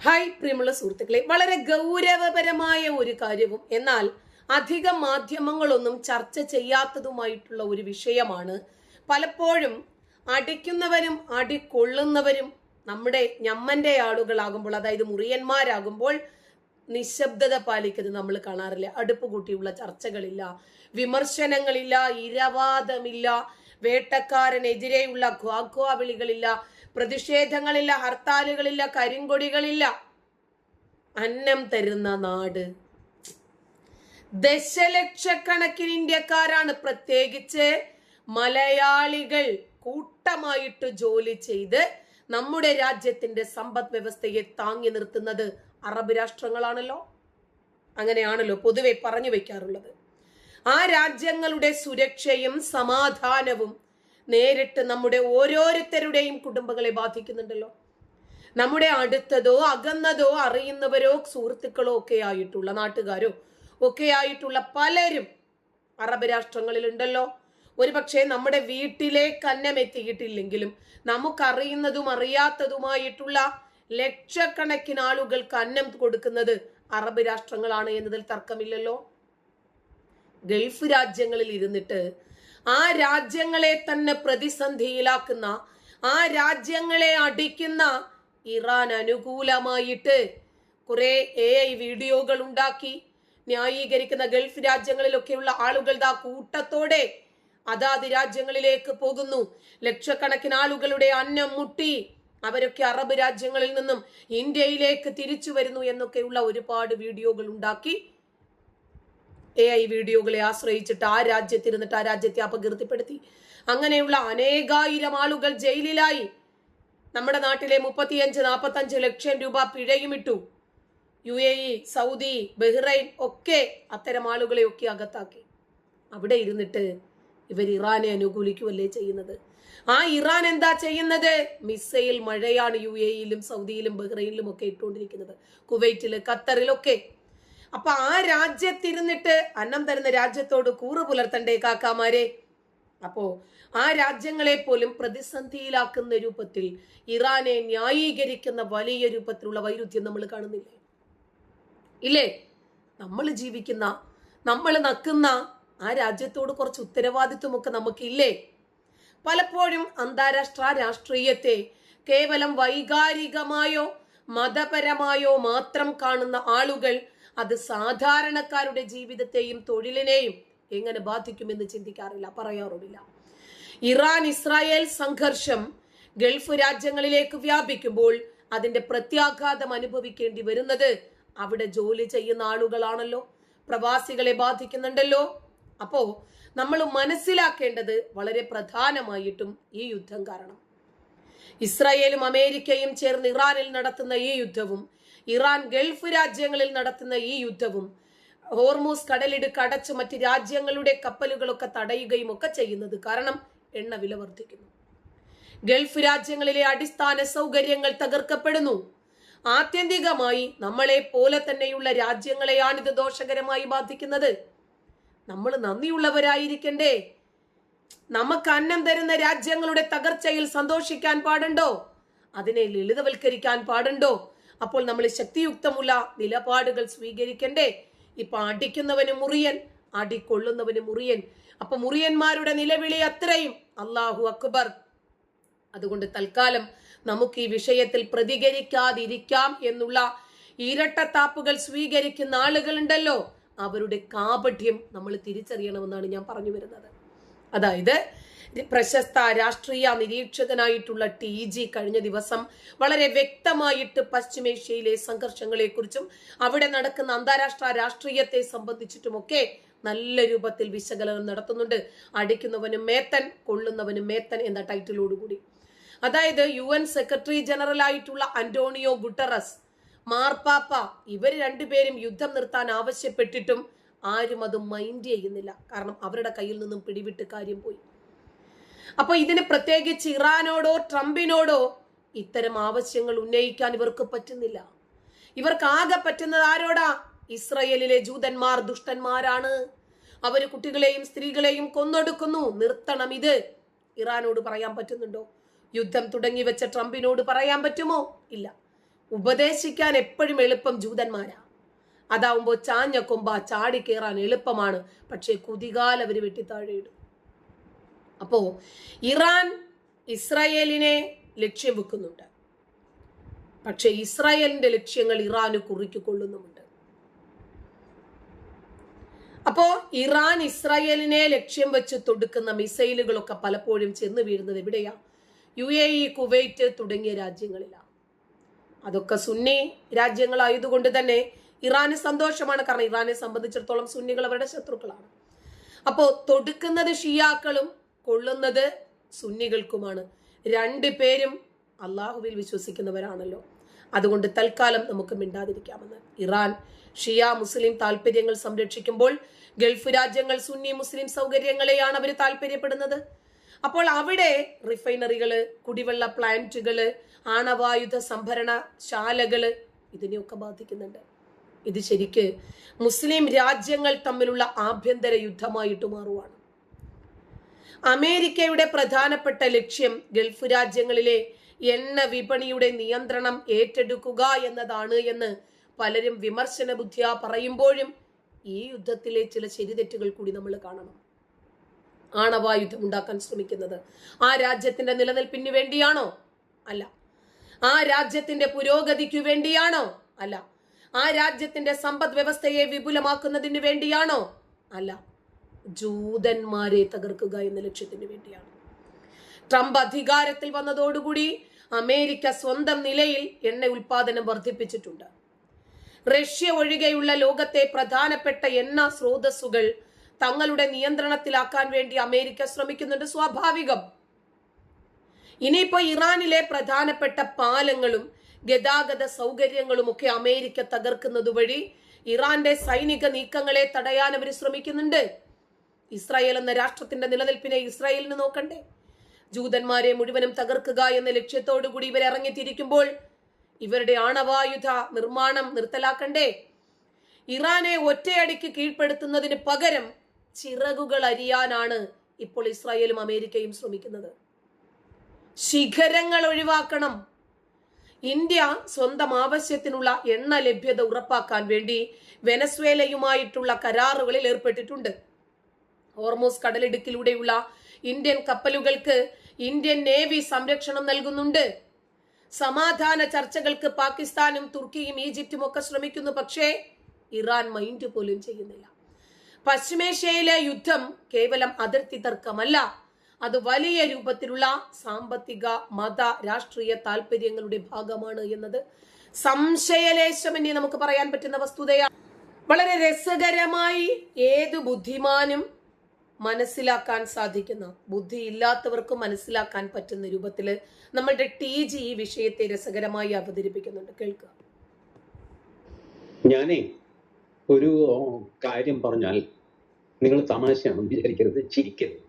Hi പ്രിയമുള്ള സുഹൃത്തുക്കളെ, വളരെ ഗൗരവപരമായ ഒരു കാര്യവും എന്നാൽ അധികം മാധ്യമങ്ങളൊന്നും ചർച്ച ചെയ്യാത്തതുമായിട്ടുള്ള ഒരു വിഷയമാണ്. പലപ്പോഴും അടിക്കുന്നവരും അടികൊള്ളുന്നവരും നമ്മുടെ ഞമ്മന്റെ ആളുകളാകുമ്പോൾ, അതായത് മുറിയന്മാരാകുമ്പോൾ നിശബ്ദത പാലിക്കുന്നത് നമ്മൾ കാണാറില്ല. അടുപ്പ് കൂട്ടിയുള്ള ചർച്ചകളില്ല, വിമർശനങ്ങളില്ല, ഇരവാദമില്ല, വേട്ടക്കാരനെതിരെയുള്ള ഗ്വാഗ്വാവിളികളില്ല, പ്രതിഷേധങ്ങളില്ല, ഹർത്താലുകളില്ല, കരിങ്കൊടികളില്ല. അന്നം തരുന്ന നാട്. ദശലക്ഷക്കണക്കിന് ഇന്ത്യക്കാരാണ്, പ്രത്യേകിച്ച് മലയാളികൾ കൂട്ടമായിട്ട് ജോലി ചെയ്ത് നമ്മുടെ രാജ്യത്തിന്റെ സമ്പദ് വ്യവസ്ഥയെ താങ്ങി നിർത്തുന്നത് അറബ് രാഷ്ട്രങ്ങളാണല്ലോ. അങ്ങനെയാണല്ലോ പൊതുവെ പറഞ്ഞു വെക്കാറുള്ളത്. ആ രാജ്യങ്ങളുടെ സുരക്ഷയും സമാധാനവും നേരിട്ട് നമ്മുടെ ഓരോരുത്തരുടെയും കുടുംബങ്ങളെ ബാധിക്കുന്നുണ്ടല്ലോ. നമ്മുടെ അടുത്തതോ അകന്നതോ അറിയുന്നവരോ സുഹൃത്തുക്കളോ ഒക്കെ ആയിട്ടുള്ള, നാട്ടുകാരോ ഒക്കെ ആയിട്ടുള്ള പലരും അറബ് രാഷ്ട്രങ്ങളിലുണ്ടല്ലോ. ഒരുപക്ഷെ നമ്മുടെ വീട്ടിലേക്ക് അന്നം എത്തിയിട്ടില്ലെങ്കിലും നമുക്കറിയുന്നതും അറിയാത്തതുമായിട്ടുള്ള ലക്ഷക്കണക്കിന് ആളുകൾക്ക് അന്നം കൊടുക്കുന്നത് അറബ് രാഷ്ട്രങ്ങളാണ് എന്നതിൽ തർക്കമില്ലല്ലോ. ഗൾഫ് രാജ്യങ്ങളിൽ ഇരുന്നിട്ട് ആ രാജ്യങ്ങളെ തന്നെ പ്രതിസന്ധിയിലാക്കുന്ന, ആ രാജ്യങ്ങളെ അടിക്കുന്ന ഇറാൻ അനുകൂലമായിട്ട് കുറെ AI വീഡിയോകൾ ഉണ്ടാക്കി ന്യായീകരിക്കുന്ന ഗൾഫ് രാജ്യങ്ങളിലൊക്കെയുള്ള ആളുകൾ കൂട്ടത്തോടെ അതാത് രാജ്യങ്ങളിലേക്ക് പോകുന്നു. ലക്ഷക്കണക്കിന് ആളുകളുടെ അന്നം മുട്ടി അവരൊക്കെ അറബ് രാജ്യങ്ങളിൽ നിന്നും ഇന്ത്യയിലേക്ക് തിരിച്ചു വരുന്നു എന്നൊക്കെയുള്ള ഒരുപാട് വീഡിയോകൾ ഉണ്ടാക്കി AI വീഡിയോകളെ ആശ്രയിച്ചിട്ട് ആ രാജ്യത്തിരുന്നിട്ട് ആ രാജ്യത്തെ അപകീർത്തിപ്പെടുത്തി. അങ്ങനെയുള്ള അനേകായിരം ആളുകൾ ജയിലിലായി. നമ്മുടെ നാട്ടിലെ 35-45 ലക്ഷം രൂപ പിഴയും ഇട്ടു. UAE, സൗദി, ബഹ്റൈൻ ഒക്കെ അത്തരം ആളുകളെ ഒക്കെ അകത്താക്കി. അവിടെ ഇരുന്നിട്ട് ഇവർ ഇറാനെ അനുകൂലിക്കുകയല്ലേ ചെയ്യുന്നത്. ആ ഇറാൻ എന്താ ചെയ്യുന്നത്? മിസൈൽ മഴയാണ് UAEയിലും സൗദിയിലും ബഹ്റൈനിലും ഒക്കെ ഇട്ടുകൊണ്ടിരിക്കുന്നത്, കുവൈറ്റില്, ഖത്തറിലൊക്കെ. അപ്പൊ ആ രാജ്യത്തിരുന്നിട്ട് അന്നം തരുന്ന രാജ്യത്തോട് കൂറ് പുലർത്തണ്ടേ കാക്കാമാരെ? അപ്പോ ആ രാജ്യങ്ങളെ പോലും പ്രതിസന്ധിയിലാക്കുന്ന രൂപത്തിൽ ഇറാനെ ന്യായീകരിക്കുന്ന വലിയ രൂപത്തിലുള്ള വൈരുദ്ധ്യം നമ്മൾ കാണുന്നില്ലേ? ഇല്ലേ? നമ്മൾ ജീവിക്കുന്ന, നമ്മൾ നക്കുന്ന ആ രാജ്യത്തോട് കുറച്ച് ഉത്തരവാദിത്വമൊക്കെ നമുക്കില്ലേ? പലപ്പോഴും അന്താരാഷ്ട്ര രാഷ്ട്രീയത്തെ കേവലം വൈകാരികമായോ മതപരമായോ മാത്രം കാണുന്ന ആളുകൾ അത് സാധാരണക്കാരുടെ ജീവിതത്തെയും തൊഴിലിനെയും എങ്ങനെ ബാധിക്കുമെന്ന് ചിന്തിക്കാറില്ല, പറയാറുമില്ല. ഇറാൻ ഇസ്രായേൽ സംഘർഷം ഗൾഫ് രാജ്യങ്ങളിലേക്ക് വ്യാപിക്കുമ്പോൾ അതിന്റെ പ്രത്യാഘാതം അനുഭവിക്കേണ്ടി വരുന്നത് അവിടെ ജോലി ചെയ്യുന്ന ആളുകളാണല്ലോ, പ്രവാസികളെ ബാധിക്കുന്നുണ്ടല്ലോ. അപ്പോ നമ്മൾ മനസ്സിലാക്കേണ്ടത് വളരെ പ്രധാനമായിട്ടും ഈ യുദ്ധം കാരണം ഇസ്രായേലും അമേരിക്കയും ചേർന്ന് ഇറാനിൽ നടത്തുന്ന ഈ യുദ്ധവും, ഇറാൻ ഗൾഫ് രാജ്യങ്ങളിൽ നടത്തുന്ന ഈ യുദ്ധവും, ഹോർമൂസ് കടലിടുക്ക് അടച്ച് മറ്റ് രാജ്യങ്ങളുടെ കപ്പലുകളൊക്കെ തടയുകയും ഒക്കെ ചെയ്യുന്നത് കാരണം എണ്ണ വില വർദ്ധിക്കുന്നു. ഗൾഫ് രാജ്യങ്ങളിലെ അടിസ്ഥാന സൗകര്യങ്ങൾ തകർക്കപ്പെടുന്നു. ആത്യന്തികമായി നമ്മളെ പോലെ തന്നെയുള്ള രാജ്യങ്ങളെയാണിത് ദോഷകരമായി ബാധിക്കുന്നത്. നമ്മൾ നന്ദിയുള്ളവരായിരിക്കണ്ടേ? നമുക്ക് അന്നം തരുന്ന രാജ്യങ്ങളുടെ തകർച്ചയിൽ സന്തോഷിക്കാൻ പാടുണ്ടോ? അതിനെ ലളിതവൽക്കരിക്കാൻ പാടുണ്ടോ? അപ്പോൾ നമ്മൾ ശക്തിയുക്തമുള്ള നിലപാടുകൾ സ്വീകരിക്കണ്ടേ? ഇപ്പൊ അടിക്കുന്നവന് മുറിയൻ, അടികൊള്ളുന്നവന് മുറിയൻ. അപ്പൊ മുറിയന്മാരുടെ നിലവിളി അത്രയും അല്ലാഹു അക്ബർ. അതുകൊണ്ട് തൽക്കാലം നമുക്ക് ഈ വിഷയത്തിൽ പ്രതികരിക്കാതിരിക്കാം എന്നുള്ള ഇരട്ടത്താപ്പുകൾ സ്വീകരിക്കുന്ന ആളുകളുണ്ടല്ലോ, അവരുടെ കാപഠ്യം നമ്മൾ തിരിച്ചറിയണമെന്നാണ് ഞാൻ പറഞ്ഞു വരുന്നത്. അതായത് പ്രശസ്ത രാഷ്ട്രീയ നിരീക്ഷകനായിട്ടുള്ള TG കഴിഞ്ഞ ദിവസം വളരെ വ്യക്തമായിട്ട് പശ്ചിമേഷ്യയിലെ സംഘർഷങ്ങളെ കുറിച്ചും അവിടെ നടക്കുന്ന അന്താരാഷ്ട്ര രാഷ്ട്രീയത്തെ സംബന്ധിച്ചിട്ടുമൊക്കെ നല്ല രൂപത്തിൽ വിശകലനം നടത്തുന്നുണ്ട്. അടിക്കുന്നവനും മേത്തൻ, കൊള്ളുന്നവനും മേത്തൻ എന്ന ടൈറ്റിലോടുകൂടി. അതായത് UN സെക്രട്ടറി ജനറൽ ആയിട്ടുള്ള അന്റോണിയോ ഗുട്ടറസ്, മാർപ്പാപ്പ, ഇവർ രണ്ടുപേരും യുദ്ധം നിർത്താൻ ആവശ്യപ്പെട്ടിട്ടും ആരും അത് മൈൻഡ് ചെയ്യുന്നില്ല. കാരണം അവരുടെ കയ്യിൽ നിന്നും പിടിവിട്ട് കാര്യം പോയി. അപ്പൊ ഇതിന് പ്രത്യേകിച്ച് ഇറാനോടോ ട്രംപിനോടോ ഇത്തരം ആവശ്യങ്ങൾ ഉന്നയിക്കാൻ ഇവർക്ക് പറ്റുന്നില്ല. ഇവർക്ക് ആകെ പറ്റുന്നത് ആരോടാ? ഇസ്രയേലിലെ ജൂതന്മാർ ദുഷ്ടന്മാരാണ്, അവര് കുട്ടികളെയും സ്ത്രീകളെയും കൊന്നൊടുക്കുന്നു, നിർത്തണം. ഇത് ഇറാനോട് പറയാൻ പറ്റുന്നുണ്ടോ? യുദ്ധം തുടങ്ങി വെച്ച ട്രംപിനോട് പറയാൻ പറ്റുമോ? ഇല്ല. ഉപദേശിക്കാൻ എപ്പോഴും എളുപ്പം ജൂതന്മാരാ. അതാവുമ്പോ ചാഞ്ഞ കൊമ്പ ചാടി കയറാൻ എളുപ്പമാണ്, പക്ഷെ കുതികാൽ അവര് വെട്ടിത്താഴെയിടും. അപ്പോ ഇറാൻ ഇസ്രായേലിനെ ലക്ഷ്യം വെക്കുന്നുണ്ട്, പക്ഷെ ഇസ്രായേലിന്റെ ലക്ഷ്യങ്ങൾ ഇറാന് കുറിക്കൊള്ളുന്നുമുണ്ട്. അപ്പോ ഇറാൻ ഇസ്രായേലിനെ ലക്ഷ്യം വെച്ച് തൊടുക്കുന്ന മിസൈലുകളൊക്കെ പലപ്പോഴും ചെന്ന് വീഴുന്നത് എവിടെയാ? UAE, കുവൈറ്റ് തുടങ്ങിയ രാജ്യങ്ങളിലാണ്. അതൊക്കെ സുന്നി രാജ്യങ്ങളായതുകൊണ്ട് തന്നെ ഇറാന് സന്തോഷമാണ്. കാരണം ഇറാനെ സംബന്ധിച്ചിടത്തോളം സുന്നികൾ അവരുടെ ശത്രുക്കളാണ്. അപ്പോ തൊടുക്കുന്നത് ഷിയാക്കളും കൊള്ളുന്നത് സുന്നികൾക്കുമാണ്. രണ്ടുപേരും അള്ളാഹുവിൽ വിശ്വസിക്കുന്നവരാണല്ലോ. അതുകൊണ്ട് തൽക്കാലം നമുക്ക് മിണ്ടാതിരിക്കാമെന്ന്. ഇറാൻ ഷിയ മുസ്ലിം താല്പര്യങ്ങൾ സംരക്ഷിക്കുമ്പോൾ ഗൾഫ് രാജ്യങ്ങൾ സുന്നി മുസ്ലിം സൗകര്യങ്ങളെയാണ് അവർ താല്പര്യപ്പെടുന്നത്. അപ്പോൾ അവിടെ റിഫൈനറികള്, കുടിവെള്ള പ്ലാന്റുകള്, ആണവായുധ സംഭരണ ശാലകള് ഇതിനെയൊക്കെ ബാധിക്കുന്നുണ്ട്. ഇത് ശരിക്ക് മുസ്ലിം രാജ്യങ്ങൾ തമ്മിലുള്ള ആഭ്യന്തര യുദ്ധമായിട്ട് മാറുവാണ്. അമേരിക്കയുടെ പ്രധാനപ്പെട്ട ലക്ഷ്യം ഗൾഫ് രാജ്യങ്ങളിലെ എണ്ണ വിപണിയുടെ നിയന്ത്രണം ഏറ്റെടുക്കുക എന്നതാണ് എന്ന് പലരും വിമർശന ബുദ്ധിയാ പറയുമ്പോഴും ഈ യുദ്ധത്തിലെ ചില ശരിതെറ്റുകൾ കൂടി നമ്മൾ കാണണം. ആണവായുധം ഉണ്ടാക്കാൻ ശ്രമിക്കുന്നത് ആ രാജ്യത്തിന്റെ നിലനിൽപ്പിന് വേണ്ടിയാണോ? അല്ല. ആ രാജ്യത്തിന്റെ പുരോഗതിക്ക് വേണ്ടിയാണോ? അല്ല. ആ രാജ്യത്തിന്റെ സമ്പദ് വ്യവസ്ഥയെ വിപുലമാക്കുന്നതിന് വേണ്ടിയാണോ? അല്ല. ജൂതന്മാരെ തകർക്കുക എന്ന ലക്ഷ്യത്തിന് വേണ്ടിയാണ്. ട്രംപ് അധികാരത്തിൽ വന്നതോടുകൂടി അമേരിക്ക സ്വന്തം നിലയിൽ എണ്ണ ഉൽപാദനം വർദ്ധിപ്പിച്ചിട്ടുണ്ട്. റഷ്യ ഒഴികെയുള്ള ലോകത്തെ പ്രധാനപ്പെട്ട എണ്ണ സ്രോതസ്സുകൾ തങ്ങളുടെ നിയന്ത്രണത്തിലാക്കാൻ വേണ്ടി അമേരിക്ക ശ്രമിക്കുന്നുണ്ട്. സ്വാഭാവികം. ഇനിയിപ്പോ ഇറാനിലെ പ്രധാനപ്പെട്ട പാലങ്ങളും ഗതാഗത സൗകര്യങ്ങളും ഒക്കെ അമേരിക്ക തകർക്കുന്നത് വഴി ഇറാന്റെ സൈനിക നീക്കങ്ങളെ തടയാൻ അവർ ശ്രമിക്കുന്നുണ്ട്. ഇസ്രായേൽ എന്ന രാഷ്ട്രത്തിന്റെ നിലനിൽപ്പിനെ ഇസ്രായേലിന് നോക്കണ്ടേ? ജൂതന്മാരെ മുഴുവനും തകർക്കുക എന്ന ലക്ഷ്യത്തോടു കൂടി ഇവർ ഇറങ്ങിത്തിരിക്കുമ്പോൾ ഇവരുടെ ആണവായുധ നിർമ്മാണം നിർത്തലാക്കണ്ടേ? ഇറാനെ ഒറ്റയടിക്ക് കീഴ്പ്പെടുത്തുന്നതിന് പകരം ചിറകുകൾ അരിയാനാണ് ഇപ്പോൾ ഇസ്രായേലും അമേരിക്കയും ശ്രമിക്കുന്നത്. ശിഖരങ്ങൾ ഒഴിവാക്കണം. ഇന്ത്യ സ്വന്തം ആവശ്യത്തിനുള്ള എണ്ണ ലഭ്യത ഉറപ്പാക്കാൻ വേണ്ടി വെനസ്വേലയുമായിട്ടുള്ള കരാറുകളിൽ ഏർപ്പെട്ടിട്ടുണ്ട്. ഹോർമൂസ് കടലിടുക്കിലൂടെയുള്ള ഇന്ത്യൻ കപ്പലുകൾക്ക് ഇന്ത്യൻ നേവി സംരക്ഷണം നൽകുന്നുണ്ട്. സമാധാന ചർച്ചകൾക്ക് പാകിസ്ഥാനും തുർക്കിയും ഈജിപ്തും ഒക്കെ ശ്രമിക്കുന്നു. പക്ഷേ ഇറാൻ മൈൻഡ് പോലും ചെയ്യുന്നില്ല. പശ്ചിമേഷ്യയിലെ യുദ്ധം കേവലം അതിർത്തി തർക്കമല്ല, അത് വലിയ രൂപത്തിലുള്ള സാമ്പത്തിക, മത, രാഷ്ട്രീയ താല്പര്യങ്ങളുടെ ഭാഗമാണ് എന്നത് സംശയലേശമന്യേ നമുക്ക് പറയാൻ പറ്റുന്ന വസ്തുതയാണ്. വളരെ രസകരമായി ഏത് ബുദ്ധിമാനും മനസ്സിലാക്കാൻ സാധിക്കുന്ന, ബുദ്ധിയില്ലാത്തവർക്കും മനസ്സിലാക്കാൻ പറ്റുന്ന രൂപത്തില് നമ്മളുടെ TG ഈ വിഷയത്തെ രസകരമായി അവതരിപ്പിക്കുന്നുണ്ട്. കേൾക്കുക. ഞാനേ ഒരു കാര്യം പറഞ്ഞാൽ നിങ്ങൾ തമാശയാണെന്ന് വിചാരിക്കരുത്, ചിരിക്കരുത്.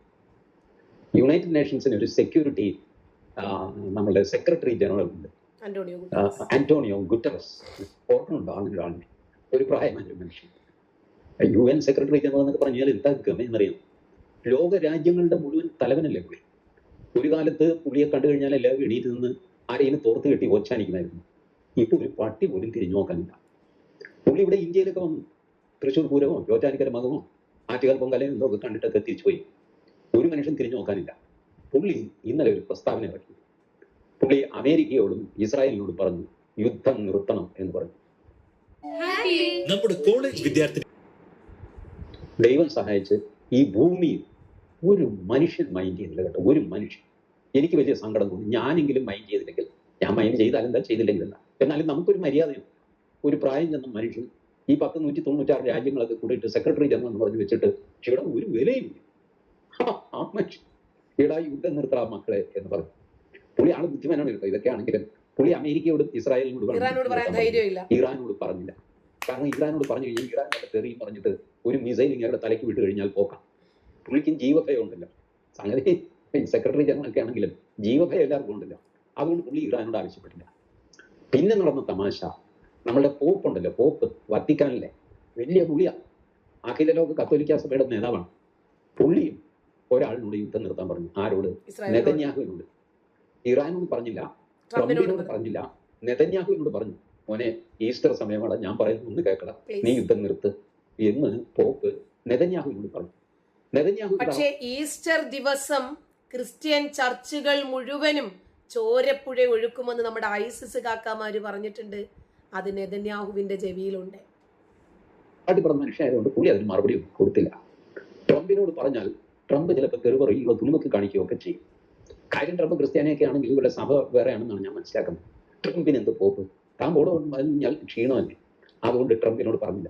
യുണൈറ്റഡ് നേഷൻസിന് ഒരു സെക്യൂരിറ്റി നമ്മളുടെ സെക്രട്ടറി ജനറൽ ഉണ്ട്, ആന്റോണിയോ ഗുട്ടറസ്. ഓർക്കുന്നുണ്ടോ? അങ്ങനെയാണ് ഒരു പ്രായമായ മനുഷ്യൻ. UN സെക്രട്ടറി ജനറൽ എന്നൊക്കെ പറഞ്ഞാൽ എന്താ ഗമയെന്നറിയാം. ലോക രാജ്യങ്ങളുടെ മുഴുവൻ തലവനല്ലേ പുള്ളി. ഒരു കാലത്ത് പുള്ളിയെ കണ്ടു കഴിഞ്ഞാൽ എല്ലാവരും എണീറ്റ് നിന്ന് ആരെയും തോർത്ത് കെട്ടി ഓച്ചാനിക്കുമായിരുന്നു. ഇപ്പൊ ഒരു പട്ടി പോലും തിരിഞ്ഞു നോക്കാനില്ല. പുള്ളി ഇവിടെ ഇന്ത്യയിലൊക്കെ വന്നു, തൃശ്ശൂർ പൂരമോ ചോറ്റാനിക്കര മകമോ ആറ്റുകാൽ പൊങ്കലയോ എന്തോ ഒക്കെ കണ്ടിട്ടൊക്കെ തിരിച്ചുപോയി. ഒരു മനുഷ്യൻ തിരിഞ്ഞു നോക്കാനില്ല. പുള്ളി ഇന്നലെ ഒരു പ്രസ്താവന ഇറക്കി. പുള്ളി അമേരിക്കയോടും ഇസ്രായേലിനോടും പറഞ്ഞു യുദ്ധം നിർത്തണം എന്ന് പറഞ്ഞു. നമ്മുടെ കോളേജ് വിദ്യാർത്ഥി ദൈവം സഹായിച്ച് ഈ ഭൂമിയിൽ ഒരു മനുഷ്യൻ മൈൻഡ് ചെയ്തില്ല കേട്ടോ. ഒരു മനുഷ്യൻ. എനിക്ക് വലിയ സങ്കടം തോന്നി. ഞാനെങ്കിലും മൈൻഡ് ചെയ്തില്ലെങ്കിൽ, ഞാൻ മൈൻഡ് ചെയ്താലെന്താ ചെയ്തില്ലെങ്കിലല്ല, എന്നാലും നമുക്കൊരു മര്യാദയുണ്ട്. ഒരു പ്രായം ചെന്ന മനുഷ്യൻ ഈ 196 രാജ്യങ്ങളൊക്കെ കൂടിയിട്ട് സെക്രട്ടറി ജനറൽ എന്ന് പറഞ്ഞു വെച്ചിട്ട് ഇവിടെ ഒരു വിലയുമില്ല. ആ മനുഷ്യൻ ഇവിടെ യുദ്ധം നിർത്തണം മക്കളെ എന്ന് പറഞ്ഞു. പുള്ളി ആള് ബുദ്ധിമാനാണ് കേട്ടോ. ഇതൊക്കെ ആണെങ്കിലും പുള്ളി അമേരിക്കയോടും ഇസ്രായേലിനോട് ഇറാനോട് പറഞ്ഞില്ല. കാരണം ഇറാനോട് പറഞ്ഞു കഴിഞ്ഞാൽ ഇറാൻ തെറിയും പറഞ്ഞിട്ട് ഒരു മിസൈൽ ഇങ്ങനെ തലയ്ക്ക് വിട്ട് കഴിഞ്ഞാൽ പോക്കാം. പുള്ളിക്കും ജീവഭയം ഉണ്ടല്ലോ. സംഗതി സെക്രട്ടറി ജനറൽ ഒക്കെ ആണെങ്കിലും ജീവഭയം എല്ലാവർക്കും ഉണ്ടല്ലോ. അതുകൊണ്ട് പുള്ളി ഇറാനോട് ആവശ്യപ്പെട്ടില്ല. പിന്നെ നടന്ന തമാശ, നമ്മളുടെ പോപ്പ് ഉണ്ടല്ലോ, പോപ്പ് വത്തിക്കാനിലെ വലിയ പുള്ളിയാ, അഖില ലോക കത്തോലിക്ക സഭയുടെ നേതാവാണ്. പുള്ളിയും ഒരാളിനോട് യുദ്ധം നിർത്താൻ പറഞ്ഞു. ആരോട്? നെതന്യാഹുവിനോട്. ഇറാനോട് പറഞ്ഞില്ല, ട്രംപിനോട് പറഞ്ഞില്ല, നെതന്യാഹുവിനോട് പറഞ്ഞു, മോനെ ഈസ്റ്റർ സമയമാണ്, ഞാൻ പറയുന്നത് ഒന്ന് കേൾക്കണം, Please. നീ യുദ്ധം നിർത്ത് എന്ന് പോപ്പ് നെതന്യാഹുവിനോട് പറഞ്ഞു. നെതന്യാഹു പക്ഷേ ഈസ്റ്റർ ദിവസം ക്രിസ്ത്യൻ ചർച്ചുകൾ മുഴുവനും ചോരപ്പുഴ ഒഴുക്കുമെന്ന് നമ്മുടെ ഐസിസ് കാക്കാമാര് പറഞ്ഞിട്ടുണ്ട്. അത് നെതന്യാഹുവിന്റെ ചെവിയിലുണ്ട്. പാട്ടി പറഞ്ഞ മനുഷ്യനായതുകൊണ്ട് പുള്ളി അതിന് മറുപടി കൊടുത്തില്ല. ട്രംപിനോട് പറഞ്ഞാൽ ട്രംപ് ചിലപ്പോൾ തെരുവറിയുകയോ തുണിമൊക്കെ കാണിക്കുകയോ ഒക്കെ ചെയ്യും. കാര്യം ട്രംപ് ക്രിസ്ത്യാനിയൊക്കെ ആണെങ്കിൽ ഇവരുടെ സഭ വേറെയാണെന്നാണ് ഞാൻ മനസ്സിലാക്കുന്നത്. ട്രംപിന് എന്ത് പോപ്പ്, താൻ പോടോ കഴിഞ്ഞാൽ ക്ഷീണമല്ലേ, അതുകൊണ്ട് ട്രംപിനോട് പറഞ്ഞില്ല.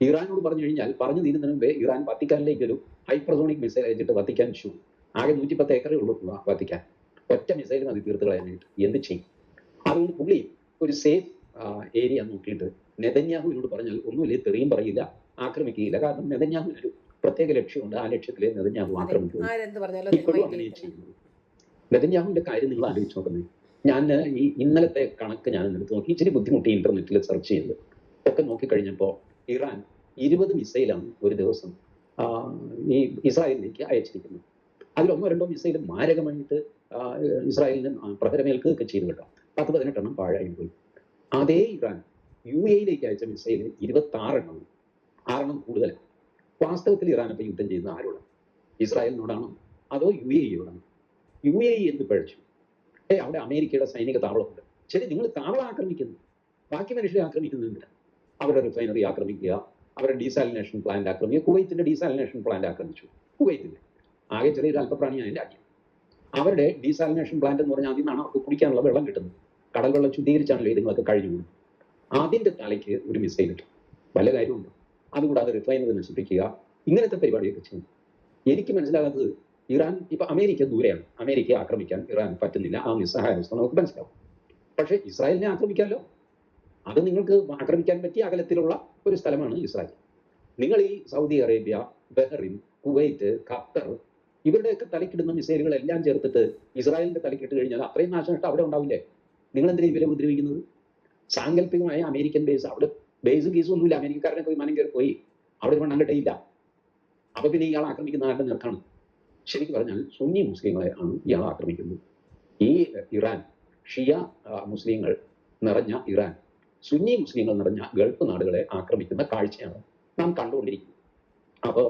ഇറാനോട് പറഞ്ഞു കഴിഞ്ഞാൽ പറഞ്ഞു തീരുന്നതിന് മുമ്പേ ഇറാൻ വത്തിക്കാനിലേക്ക് ഒരു ഹൈപ്പർസോണിക് മിസൈൽ അയച്ചിട്ട് വത്തിക്കാൻ ഷൂ, ആകെ 110 ഏക്കറേ ഉള്ളൂ വത്തിക്കാൻ, ഒറ്റ മിസൈൽ മതി തീർത്ത് കളയാനായിട്ട്. എന്ത് ചെയ്യും? അതുകൊണ്ട് പുള്ളി ഒരു സേഫ് ഏരിയ നോക്കിയിട്ട് നെതന്യാഹുവിനോട് പറഞ്ഞാൽ ഒന്നുമില്ലേ, തെറിയും പറയില്ല, ആക്രമിക്കുകയില്ല. കാരണം നെതന്യാഹുവിനൊരു പ്രത്യേക ലക്ഷ്യമുണ്ട്, ആ ലക്ഷ്യത്തിലെ നെതന്യാഹു ആക്രമിക്കുന്നു. ഇപ്പോഴും അങ്ങനെ ചെയ്യുന്നത്. നെതന്യാഹുവിന്റെ കാര്യം നിങ്ങൾ ആലോചിച്ച് നോക്കുന്നത്, ഞാൻ ഈ ഇന്നലത്തെ കണക്ക് ഞാൻ എടുത്ത് നോക്കി, ഇച്ചിരി ബുദ്ധിമുട്ടി ഇന്റർനെറ്റിൽ സെർച്ച് ചെയ്ത് ഒക്കെ നോക്കിക്കഴിഞ്ഞപ്പോൾ ഇറാൻ 20 മിസൈലാണ് ഒരു ദിവസം ഈ ഇസ്രായേലിലേക്ക് അയച്ചിരിക്കുന്നത്. അതിൽ 1-2 മിസൈൽ മാരകമായിട്ട് ഇസ്രായേലിന് പ്രഹരമേൽക്കുകയൊക്കെ ചെയ്തു കേട്ടോ. 10-18 പാഴായി പോയി. അതേ ഇറാൻ UAE-യിലേക്ക് അയച്ച മിസൈൽ 26 എണ്ണമാണ്, 6 കൂടുതലാണ്. വാസ്തവത്തിൽ ഇറാൻ ഇപ്പം യുദ്ധം ചെയ്യുന്ന ആരോടാണ്? ഇസ്രായേലിനോടാണോ അതോ UAE-യോടാണോ? UAE എന്ത് പഴിച്ചു? അവിടെ അമേരിക്കയുടെ സൈനിക താവളമുണ്ട്. ശരി, നിങ്ങൾ താവളം ആക്രമിക്കുന്നു, ബാക്കി മനുഷ്യരെ ആക്രമിക്കുന്നുണ്ട്. അവരുടെ റിഫൈനറി ആക്രമിക്കുക, അവരുടെ ഡീസാലിനേഷൻ പ്ലാന്റ് ആക്രമിക്കുക. കുവൈറ്റിന്റെ ഡീസാലിനേഷൻ പ്ലാന്റ് ആക്രമിച്ചു. കുവൈറ്റിന്റെ ആകെ ചെറിയൊരു അല്പപ്രാണിയായ രാജ്യം. അവരുടെ ഡീസാലിനേഷൻ പ്ലാന്റ് എന്ന് പറഞ്ഞാൽ അതിൽ നിന്നാണ് അവർക്ക് കുടിക്കാനുള്ള വെള്ളം കിട്ടുന്നത്. കടൽ വെള്ളം ശുദ്ധീകരിച്ചാണല്ലോ ഇതുങ്ങളൊക്കെ കഴിഞ്ഞു പോകുന്നത്. അതിന്റെ തലയ്ക്ക് ഒരു മിസൈൽ ഇട്ടു, വല്ല കാര്യമുണ്ടോ? അതുകൂടാതെ റിഫൈനറി നശിപ്പിക്കുക, ഇങ്ങനത്തെ പരിപാടിയൊക്കെ ചെയ്യും. എനിക്ക് മനസ്സിലാകാത്തത്, ഇറാൻ ഇപ്പൊ അമേരിക്ക ദൂരെയാണ്, അമേരിക്കയെ ആക്രമിക്കാൻ ഇറാൻ പറ്റുന്നില്ല, ആ നിസ്സഹായാവസ്ഥ നമുക്ക് മനസ്സിലാവും. പക്ഷെ ഇസ്രായേലിനെ ആക്രമിക്കാമല്ലോ. അത് നിങ്ങൾക്ക് ആക്രമിക്കാൻ പറ്റിയ അകലത്തിലുള്ള ഒരു സ്ഥലമാണ് ഇസ്രായേൽ. നിങ്ങൾ ഈ Saudi Arabia, Bahrain, Kuwait, Qatar ഇവരുടെയൊക്കെ തലക്കിടുന്ന മിസൈലുകളെല്ലാം ചേർത്തിട്ട് ഇസ്രായേലിന്റെ തലക്കിട്ട് കഴിഞ്ഞാൽ അത്രയും നാശനഷ്ടം അവിടെ ഉണ്ടാവില്ലേ? നിങ്ങൾ എന്തിനാ ഇവരെ ഉപദ്രവിക്കുന്നത്? സാങ്കല്പികമായ അമേരിക്കൻ ബേസ്, അവിടെ ബേസും കേസും ഒന്നുമില്ല. അമേരിക്കക്കാരനെ വിമാനം കയറി പോയി അവിടെ ഒരു മണ്ണങ്കട്ടയില്ല. അപ്പൊ പിന്നെ ഇയാൾ ആക്രമിക്കുന്ന ആരുടെ നേർക്കാണ്? ശരിക്കും പറഞ്ഞാൽ സുന്നി മുസ്ലിങ്ങളെ ആണ് ഇയാൾ ആക്രമിക്കുന്നത്. ഈ ഇറാൻ ഷിയ മുസ്ലിങ്ങൾ നിറഞ്ഞ ഇറാൻ സുന്നി മുസ്ലിങ്ങൾ നിറഞ്ഞ ഗൾഫ് നാടുകളെ ആക്രമിക്കുന്ന കാഴ്ചയാണ് നാം കണ്ടുകൊണ്ടിരിക്കുന്നത്. അപ്പോൾ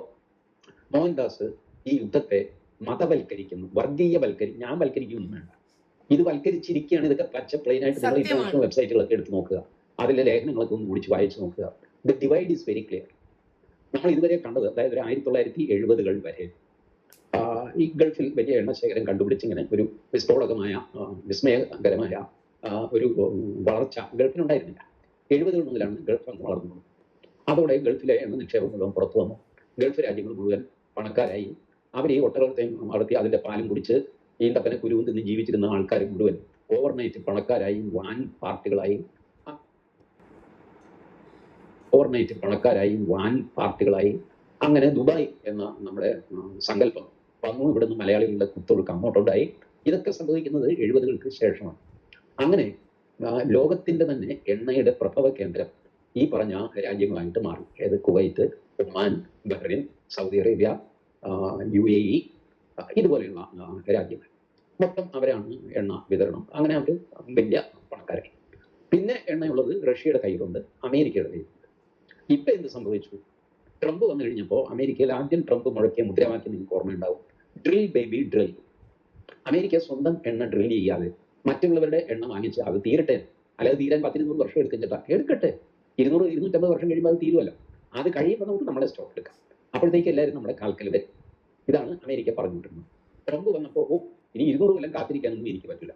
മോഹൻദാസ് ഈ യുദ്ധത്തെ മതവൽക്കരിക്കുന്നു, ഞാൻ വൽക്കരിക്കുകയൊന്നും വേണ്ട, ഇത് വൽക്കരിച്ചിരിക്കുകയാണ്. ഇതൊക്കെ പച്ച പ്ലെയിനായിട്ട് നിങ്ങൾ ഇന്റർനാഷണൽ വെബ്സൈറ്റുകളൊക്കെ എടുത്ത് നോക്കുക, അതിലെ ലേഖനങ്ങളൊക്കെ ഒന്ന് ഓടിച്ച് വായിച്ച് നോക്കുക. The divide is very clear. നമ്മൾ ഇതുവരെ കണ്ടത്, അതായത് ഒരു 1970-കൾ വരെ ഈ ഗൾഫിൽ വലിയ എണ്ണശേഖരം കണ്ടുപിടിച്ചിങ്ങനെ ഒരു വിസ്മയകരമായ ഒരു വളർച്ച ഗൾഫിനുണ്ടായിരുന്നില്ല. 70-കൾ മുതലാണ് ഗൾഫ് വളർന്നത്. അതോടെ ഗൾഫിലെ എണ്ണ നിക്ഷേപം മുഴുവൻ പുറത്തു വന്നു. ഗൾഫ് രാജ്യങ്ങൾ മുഴുവൻ പണക്കാരായി. അവർ ഈ ഒട്ടകത്തെയും വളർത്തി അതിന്റെ പാലും കുടിച്ച് ഈന്തപ്പനെ കുരുവും തിന്ന് ജീവിച്ചിരുന്ന ആൾക്കാർ മുഴുവൻ ഓവർനൈറ്റ് പണക്കാരായി, വാൻ പാർട്ടികളായി. അങ്ങനെ ദുബായ് എന്ന നമ്മുടെ സങ്കല്പം വന്നു. ഇവിടുന്ന് മലയാളികളുടെ കുത്തൊഴുക്ക് അങ്ങോട്ടുണ്ടായി. ഇതൊക്കെ സംഭവിക്കുന്നത് 70-കൾക്ക് ശേഷമാണ്. അങ്ങനെ ലോകത്തിന്റെ തന്നെ എണ്ണയുടെ പ്രഭവ കേന്ദ്രം ഈ പറഞ്ഞ രാജ്യങ്ങളായിട്ട് മാറി. ഏത്? Kuwait, Oman, Bahrain, Saudi Arabia, UAE ഇതുപോലെയുള്ള രാജ്യങ്ങൾ. മൊത്തം അവരാണ് എണ്ണ വിതരണം. അങ്ങനെ അവർ വലിയ പണക്കാരായി. പിന്നെ എണ്ണയുള്ളത് റഷ്യയുടെ കയ്യിലുണ്ട്, അമേരിക്കയുടെ കയ്യിലുണ്ട്. ഇപ്പൊ എന്ത് സംഭവിച്ചു? ട്രംപ് വന്നു കഴിഞ്ഞപ്പോൾ അമേരിക്കയിൽ ആദ്യം ട്രംപ് മുഴക്കിയ മുദ്രാവാക്യം നിങ്ങൾക്ക് ഓർമ്മയുണ്ടാവും, ഡ്രിൽ ബേബി ഡ്രിൽ. അമേരിക്ക സ്വന്തം എണ്ണ ഡ്രിൽ ചെയ്യാതെ മറ്റുള്ളവരുടെ എണ്ണ വാങ്ങിച്ച് അത് തീരട്ടെ, അല്ലാതെ തീരാൻ 10-20 വർഷം എടുക്കട്ടെ. 200-250 വർഷം കഴിയുമ്പോൾ അത് തീരുമല്ലോ. അത് കഴിയുമ്പോൾ നമുക്ക് നമ്മുടെ സ്റ്റോക്ക് എടുക്കാം. അപ്പോഴത്തേക്ക് എല്ലാവരും നമ്മുടെ കാൽക്കൽ വരും. ഇതാണ് അമേരിക്ക പറഞ്ഞുകൊണ്ടിരുന്നത്. ട്രംപ് വന്നപ്പോൾ ഇനി 200 കൊല്ലം കാത്തിരിക്കാനൊന്നും എനിക്ക് പറ്റില്ല.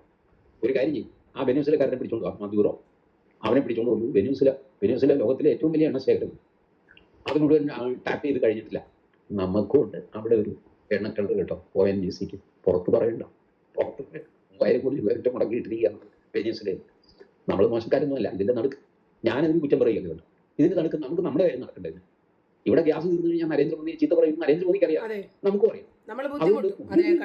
ഒരു കാര്യം ചെയ്യും, ആ വെനസ്വേലക്കാരനെ പിടിച്ചോണ്ട് വാ, മദൂറോ, അവനെ പിടിച്ചോണ്ട് വന്നു. വെനസ്വേല ലോകത്തിലെ ഏറ്റവും വലിയ എണ്ണ ശേഖരം. അത് മുഴുവൻ ടാപ്പ് ചെയ്ത് കഴിഞ്ഞിട്ടില്ല. നമുക്കുണ്ട് അവിടെ ഒരു എണ്ണക്കിണർ കേട്ടോ, ONGCക്ക്. പുറത്ത് പറയണ്ട, പുറത്ത് 3000 കോടി രൂപ മുടക്കിയിട്ടിരിക്കുകയാണ് വെനസ്വേലയിൽ. നമ്മൾ മോശക്കാരൊന്നുമല്ല. ഇതിന്റെ നടുക്ക് ഞാനതിന് കുറ്റം പറയുകയല്ല കേട്ടോ. ഇതിന്റെ നടുക്ക് നമുക്ക് നമ്മുടെ കാര്യം നടക്കേണ്ടത്. ഇവിടെ ഗ്യാസ് തീർന്നു കഴിഞ്ഞാൽ നരേന്ദ്രമോദി ചീത്ത പറയും, നരേന്ദ്രമോദിക്ക് അറിയാം, നമുക്കും അറിയാം.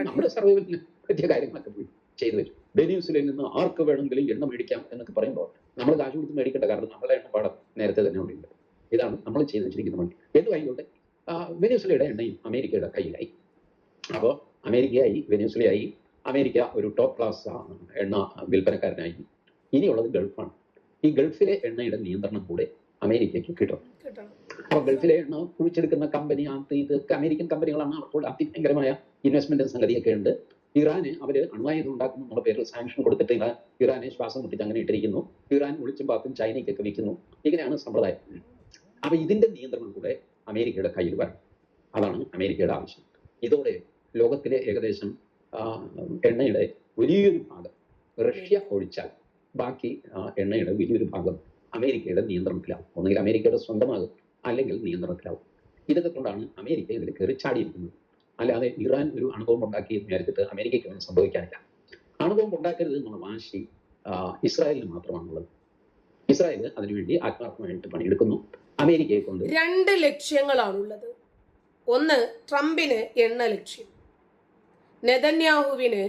നമ്മുടെ സർവൈവലിന് പറ്റിയ കാര്യങ്ങളൊക്കെ പോയി ചെയ്തു വെച്ചു. വെനസ്വേലയിൽ നിന്ന് ആർക്ക് വേണമെങ്കിലും എണ്ണ മേടിക്കാം എന്നൊക്കെ പറയുമ്പോൾ നമ്മൾ കാശ് കൊടുത്ത് മേടിക്കട്ടെ, കാരണം നമ്മളുടെ എണ്ണപ്പാടം നേരത്തെ തന്നെ ഉണ്ട്. ഇതാണ് നമ്മൾ ചെയ്തു വെച്ചിരിക്കുന്ന പണി. എന്തുമായിക്കോട്ടെ, വെനസ്വേലയുടെ എണ്ണയും അമേരിക്കയുടെ കയ്യിലായി. അപ്പോൾ അമേരിക്കയായി, വെനസ്വേലയായി. അമേരിക്ക ഒരു ടോപ്പ് ക്ലാസ് എണ്ണ വിൽപ്പനക്കാരനായി. ഇനിയുള്ളത് ഗൾഫാണ്. ഈ ഗൾഫിലെ എണ്ണയുടെ നിയന്ത്രണം കൂടെ അമേരിക്കയ്ക്ക് കിട്ടും. അപ്പോൾ ഗൾഫിലെ എണ്ണ കുഴിച്ചെടുക്കുന്ന കമ്പനി ഇതൊക്കെ അമേരിക്കൻ കമ്പനികളാണ്. അപ്പോൾ അതിഭയങ്കരമായ ഇൻവെസ്റ്റ്മെന്റ് സംഗതിയൊക്കെ ഉണ്ട്. ഇറാന് അവര് അണ്വായുധം ഉണ്ടാക്കുന്നു എന്നുള്ള പേരിൽ സാങ്ഷൻ കൊടുത്തിട്ട് ഇറാനെ ശ്വാസം മുട്ടിച്ച് അങ്ങനെ ഇട്ടിരിക്കുന്നു. ഇറാൻ ഒളിച്ചും പാത്തും ചൈനയ്ക്കൊക്കെ വിൽക്കുന്നു. ഇങ്ങനെയാണ് സമ്പ്രദായം. അപ്പൊ ഇതിന്റെ നിയന്ത്രണം കൂടെ അമേരിക്കയുടെ കയ്യിൽ വരണം. അതാണ് അമേരിക്കയുടെ ആവശ്യം. ഇതോടെ ലോകത്തിലെ ഏകദേശം എണ്ണയുടെ വലിയൊരു ഭാഗം, റഷ്യ ഒഴിച്ചാൽ ബാക്കി എണ്ണയുടെ വലിയൊരു ഭാഗം അമേരിക്കയുടെ നിയന്ത്രണത്തിലാവും. ഒന്നുകിൽ അമേരിക്കയുടെ സ്വന്തമാകും, അല്ലെങ്കിൽ നിയന്ത്രണത്തിലാവും. ഇതൊക്കെ കൊണ്ടാണ് അമേരിക്ക ഇതിൽ കയറി ചാടിയിരിക്കുന്നത്. അല്ലാതെ ഇറാൻ ഒരു അണുബോംബ് ഉണ്ടാക്കി എന്ന് വിചാരിച്ചിട്ട് അമേരിക്കയ്ക്ക് ഒന്നും സംഭവിക്കാനില്ല. അണുബോംബ് ഉണ്ടാക്കരുത് എന്നുള്ള വാശി ഇസ്രായേലിന് മാത്രമാണുള്ളത്. ഇസ്രായേൽ അതിനുവേണ്ടി ആത്മാർത്ഥമായിട്ട് പണിയെടുക്കുന്നു. അമേരിക്കയെ കൊണ്ട് 2 ലക്ഷ്യങ്ങളാണുള്ളത്. ഒന്ന്, ട്രംപിന് എണ്ണ ലക്ഷ്യം, നെതന്യാഹുവിന്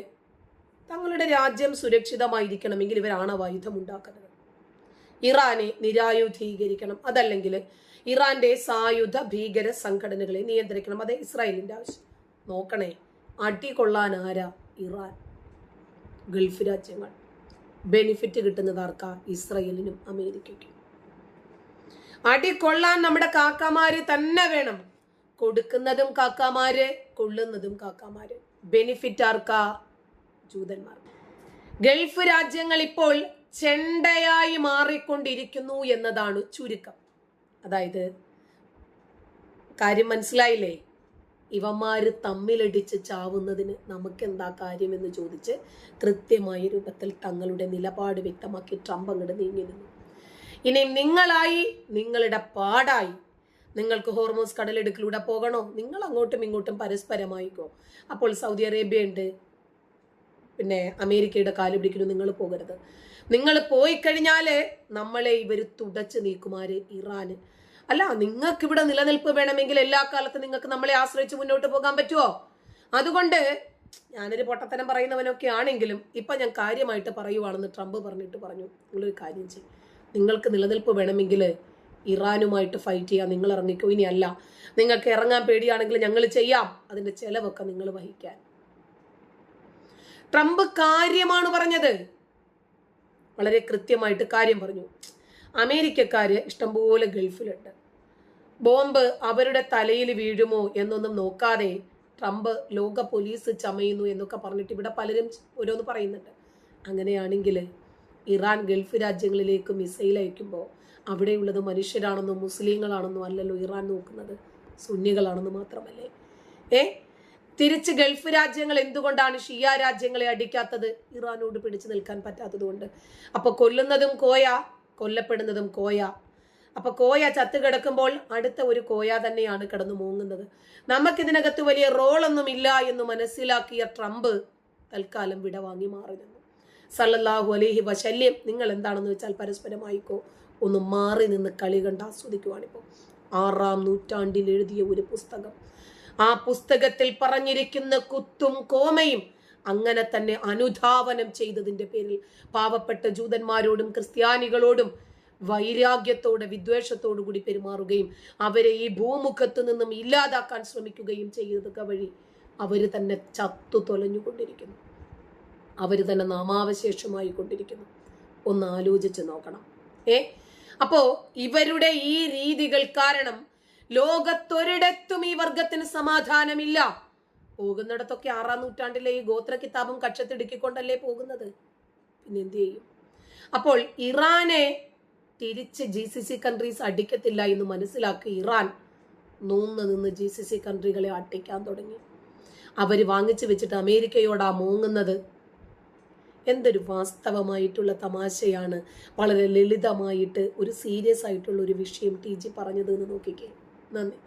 തങ്ങളുടെ രാജ്യം സുരക്ഷിതമായിരിക്കണമെങ്കിൽ ഇവർ ആണവായുധം ഉണ്ടാക്കുന്നത്, ഇറാനെ നിരായുധീകരിക്കണം, അതല്ലെങ്കിൽ ഇറാന്റെ സായുധ ഭീകര സംഘടനകളെ നിയന്ത്രിക്കണം. അതേ ഇസ്രായേലിന്റെ ആവശ്യം. നോക്കണേ, അടി കൊള്ളാൻ ആരാ? ഇറാൻ, ഗൾഫ് രാജ്യങ്ങൾ. ബെനിഫിറ്റ് കിട്ടുന്നത് ആർക്കാ? ഇസ്രായേലിനും അമേരിക്കയ്ക്കും. അടി കൊള്ളാൻ നമ്മുടെ കാക്കാമാര് തന്നെ വേണം. കൊടുക്കുന്നതും കാക്കാമാര്, കൊള്ളുന്നതും കാക്കാമാര്. ബെനിഫിറ്റ് ആർക്കാ? ജൂതന്മാർ. ഗൾഫ് രാജ്യങ്ങൾ ഇപ്പോൾ ചെണ്ടയായി മാറിക്കൊണ്ടിരിക്കുന്നു എന്നതാണ് ചുരുക്കം. അതായത് കാര്യം മനസ്സിലായില്ലേ? ഇവന്മാര് തമ്മിലടിച്ച് ചാവുന്നതിന് നമുക്കെന്താ കാര്യമെന്ന് ചോദിച്ച് കൃത്യമായ രൂപത്തിൽ തങ്ങളുടെ നിലപാട് വ്യക്തമാക്കി ട്രംപ് അങ്ങോട്ട് നീങ്ങി നിന്നു. ഇനി നിങ്ങളായി, നിങ്ങളുടെ പാടായി. നിങ്ങൾക്ക് ഹോർമോസ് കടലിടുക്കിലൂടെ പോകണോ? നിങ്ങൾ അങ്ങോട്ടും ഇങ്ങോട്ടും പരസ്പരമായിക്കോ. അപ്പോൾ സൗദി അറേബ്യ ഉണ്ട്, പിന്നെ അമേരിക്കയുടെ കാല് പിടിക്കുന്നു. നിങ്ങൾ പോകരുത്. നിങ്ങൾ പോയി കഴിഞ്ഞാല് നമ്മളെ ഇവർ തുടച്ച് നീക്കുമാര് ഇറാന്. അല്ല, നിങ്ങൾക്ക് ഇവിടെ നിലനിൽപ്പ് വേണമെങ്കിൽ എല്ലാ കാലത്തും നിങ്ങൾക്ക് നമ്മളെ ആശ്രയിച്ച് മുന്നോട്ട് പോകാൻ പറ്റുമോ? അതുകൊണ്ട് ഞാനൊരു പൊട്ടത്തരം പറയുന്നവനൊക്കെ ആണെങ്കിലും ഇപ്പൊ ഞാൻ കാര്യമായിട്ട് പറയുവാണെന്ന് ട്രംപ് പറഞ്ഞു. നിങ്ങളൊരു കാര്യം ചെയ്യും, നിങ്ങൾക്ക് നിലനിൽപ്പ് വേണമെങ്കിൽ ഇറാനുമായിട്ട് ഫൈറ്റ് ചെയ്യാം, നിങ്ങൾ ഇറങ്ങിക്കോ. ഇനി അല്ല, നിങ്ങൾക്ക് ഇറങ്ങാൻ പേടിയാണെങ്കിൽ ഞങ്ങൾ ചെയ്യാം, അതിന്റെ ചെലവൊക്കെ നിങ്ങൾ വഹിക്കാൻ. ട്രംപ് കാര്യമാണ് പറഞ്ഞത്, വളരെ കൃത്യമായിട്ട് കാര്യം പറഞ്ഞു. അമേരിക്കക്കാര് ഇഷ്ടംപോലെ ഗൾഫിലുണ്ട്. ബോംബ് അവരുടെ തലയിൽ വീഴുമോ എന്നൊന്നും നോക്കാതെ ട്രംപ് ലോക പോലീസ് ചമയുന്നു എന്നൊക്കെ പറഞ്ഞിട്ട് ഇവിടെ പലരും ഓരോന്ന് പറയുന്നുണ്ട്. അങ്ങനെയാണെങ്കിൽ ഇറാൻ ഗൾഫ് രാജ്യങ്ങളിലേക്ക് മിസൈൽ അയക്കുമ്പോൾ അവിടെയുള്ളത് മനുഷ്യരാണെന്നോ മുസ്ലിങ്ങളാണെന്നോ അല്ലല്ലോ ഇറാൻ നോക്കുന്നത്, സുന്നികളാണെന്ന് മാത്രമല്ലേ? തിരിച്ച് ഗൾഫ് രാജ്യങ്ങൾ എന്തുകൊണ്ടാണ് ഷിയ രാജ്യങ്ങളെ അടിക്കാത്തത്? ഇറാനോട് പിടിച്ചു നിൽക്കാൻ പറ്റാത്തത് കൊണ്ട്. അപ്പൊ കൊല്ലുന്നതും കോയ, കൊല്ലപ്പെടുന്നതും കോയ. അപ്പൊ കോയ ചത്തു കിടക്കുമ്പോൾ അടുത്ത ഒരു കോയ തന്നെയാണ് കിടന്നു മൂങ്ങുന്നത്. നമുക്കിതിനകത്ത് വലിയ റോളൊന്നും ഇല്ല എന്ന് മനസ്സിലാക്കിയ ട്രംപ് തൽക്കാലം വിടവാങ്ങി മാറി നിന്നു. സല്ലല്ലാഹു അലൈഹി വസല്ലം, നിങ്ങൾ എന്താണെന്ന് വെച്ചാൽ പരസ്പരമായിക്കോ, ഒന്ന് മാറി നിന്ന് കളി കണ്ട് ആസ്വദിക്കുവാണിപ്പോൾ. 6-ാം നൂറ്റാണ്ടിൽ എഴുതിയ ഒരു പുസ്തകം, ആ പുസ്തകത്തിൽ പറഞ്ഞിരിക്കുന്ന കുത്തും കോമയും അങ്ങനെ തന്നെ അനുധാവനം ചെയ്തതിന്റെ പേരിൽ പാവപ്പെട്ട ജൂതന്മാരോടും ക്രിസ്ത്യാനികളോടും വൈരാഗ്യത്തോടെ വിദ്വേഷത്തോടു കൂടി പെരുമാറുകയും അവരെ ഈ ഭൂമുഖത്ത് നിന്നും ഇല്ലാതാക്കാൻ ശ്രമിക്കുകയും ചെയ്തതൊക്കെ വഴി അവര് തന്നെ ചത്തു തൊലഞ്ഞുകൊണ്ടിരിക്കുന്നു, അവര് തന്നെ നാമാവശേഷമായി കൊണ്ടിരിക്കുന്നു. ഒന്ന് ആലോചിച്ച് നോക്കണം. അപ്പോ ഇവരുടെ ഈ രീതികൾ കാരണം ലോകത്തൊരിടത്തും ഈ വർഗത്തിന് സമാധാനമില്ല. പോകുന്നിടത്തൊക്കെ 6-ാം നൂറ്റാണ്ടിലെ ഈ ഗോത്ര കിതാബും കക്ഷത്തിടുക്കിക്കൊണ്ടല്ലേ പോകുന്നത്. പിന്നെ എന്ത് ചെയ്യും? അപ്പോൾ ഇറാനെ തിരിച്ച് GCC കൺട്രീസ് അടിക്കത്തില്ല എന്ന് മനസ്സിലാക്കി ഇറാൻ നിന്ന് GCC കൺട്രികളെ അടിക്കാൻ തുടങ്ങി. അവര് വാങ്ങിച്ചു വെച്ചിട്ട് അമേരിക്കയോടാ മൂങ്ങുന്നത്. എന്തൊരു വാസ്തവമായിട്ടുള്ള തമാശയാണ്. വളരെ ലളിതമായിട്ട് ഒരു സീരിയസ് ആയിട്ടുള്ള ഒരു വിഷയം TG പറഞ്ഞത് എന്ന് നോക്കിക്കേ. നന്ദി.